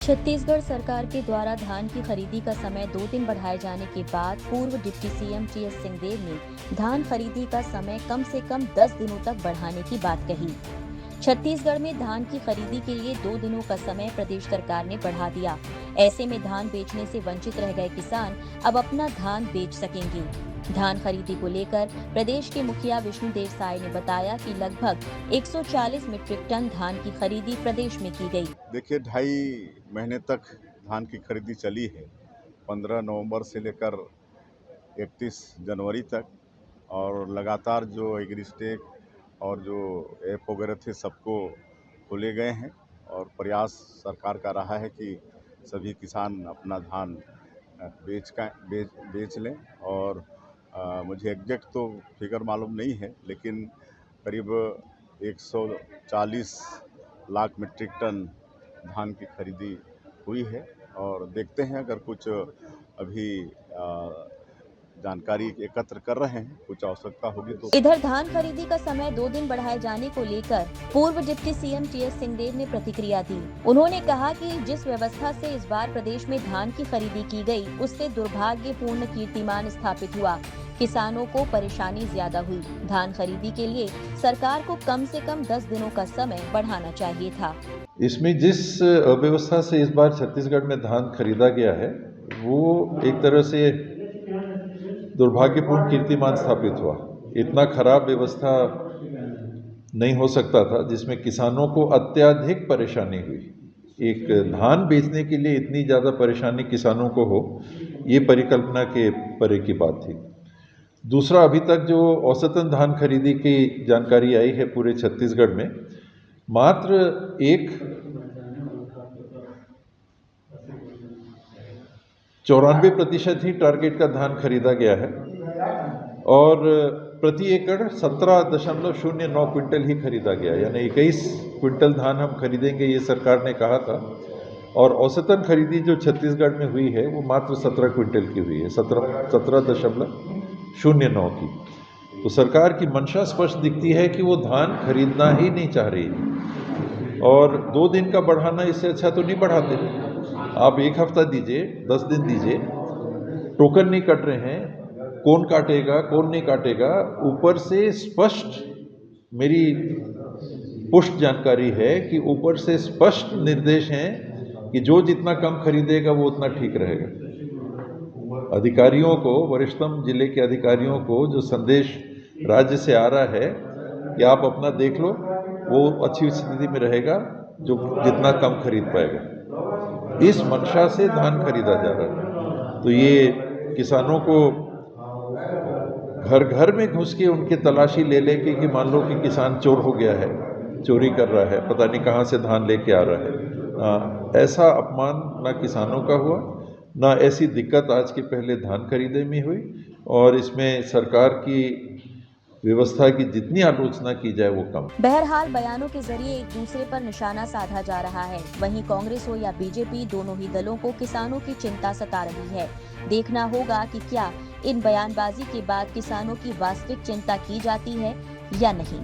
छत्तीसगढ़ सरकार के द्वारा धान की खरीदी का समय 2 दिन बढ़ाए जाने के बाद पूर्व डिप्टी सीएम टीएस सिंहदेव ने धान खरीदी का समय कम से कम 10 दिनों तक बढ़ाने की बात कही। छत्तीसगढ़ में धान की खरीदी के लिए 2 दिनों का समय प्रदेश सरकार ने बढ़ा दिया। ऐसे में धान बेचने से वंचित रह गए किसान अब अपना धान बेच सकेंगे। धान खरीदी को लेकर प्रदेश के मुखिया विष्णुदेव साय ने बताया कि लगभग 140 मीट्रिक टन धान की खरीदी प्रदेश में की गई। देखिए 2.5 महीने तक धान की खरीदी चली है, 15 नवंबर से लेकर 31 जनवरी तक, और लगातार जो एग्रीस्टेक और जो ऐप वगैरह थे सबको खोले गए हैं और प्रयास सरकार का रहा है कि सभी किसान अपना धान बेच लें। और मुझे एग्जैक्ट तो फिगर मालूम नहीं है, लेकिन करीब 140 लाख मीट्रिक टन धान की खरीदी हुई है। और देखते हैं, अगर कुछ अभी जानकारी एकत्र कर रहे हैं, कुछ आवश्यकता होगी तो। इधर धान खरीदी का समय 2 दिन बढ़ाए जाने को लेकर पूर्व डिप्टी सीएम टीएस सिंहदेव ने प्रतिक्रिया दी। उन्होंने कहा कि जिस व्यवस्था से इस बार प्रदेश में धान की खरीदी की गई, उससे दुर्भाग्यपूर्ण कीर्तिमान स्थापित हुआ। किसानों को परेशानी ज्यादा हुई। धान खरीदी के लिए सरकार को कम से कम 10 दिनों का समय बढ़ाना चाहिए था। इसमें जिस अव्यवस्था से इस बार छत्तीसगढ़ में धान खरीदा गया है, वो एक तरह से दुर्भाग्यपूर्ण कीर्तिमान स्थापित हुआ। इतना खराब व्यवस्था नहीं हो सकता था जिसमें किसानों को अत्यधिक परेशानी हुई। एक धान बेचने के लिए इतनी ज़्यादा परेशानी किसानों को हो, ये परिकल्पना के परे की बात थी। दूसरा, अभी तक जो औसतन धान खरीदी की जानकारी आई है पूरे छत्तीसगढ़ में, मात्र 94% ही टारगेट का धान खरीदा गया है और प्रति एकड़ 17.09 क्विंटल ही खरीदा गया, यानी 21 क्विंटल धान हम खरीदेंगे, ये सरकार ने कहा था। और औसतन खरीदी जो छत्तीसगढ़ में हुई है वो मात्र 17 क्विंटल की हुई है, 17.09 की। तो सरकार की मंशा स्पष्ट दिखती है कि वो धान खरीदना ही नहीं चाह रही। और 2 दिन का बढ़ाना, इससे अच्छा तो नहीं बढ़ाते। आप 1 हफ्ता दीजिए, 10 दिन दीजिए, टोकन नहीं कट रहे हैं, कौन काटेगा कौन नहीं काटेगा। ऊपर से स्पष्ट मेरी पुष्ट जानकारी है कि ऊपर से स्पष्ट निर्देश हैं कि जो जितना कम खरीदेगा वो उतना ठीक रहेगा। अधिकारियों को, वरिष्ठतम जिले के अधिकारियों को जो संदेश राज्य से आ रहा है कि आप अपना देख लो, वो अच्छी स्थिति में रहेगा जो जितना कम खरीद पाएगा। इस मंशा से धान खरीदा जा रहा है। तो ये किसानों को घर घर में घुस के उनकी तलाशी ले लेके कि मान लो कि किसान चोर हो गया है, चोरी कर रहा है, पता नहीं कहाँ से धान लेके आ रहा है, ऐसा अपमान ना किसानों का हुआ, ना ऐसी दिक्कत आज के पहले धान खरीदे में हुई। और इसमें सरकार की व्यवस्था की जितनी आलोचना की जाए वो कम। बहरहाल बयानों के जरिए एक दूसरे पर निशाना साधा जा रहा है। वहीं कांग्रेस हो या बीजेपी, दोनों ही दलों को किसानों की चिंता सता रही है। देखना होगा कि क्या इन बयानबाजी के बाद किसानों की वास्तविक चिंता की जाती है या नहीं।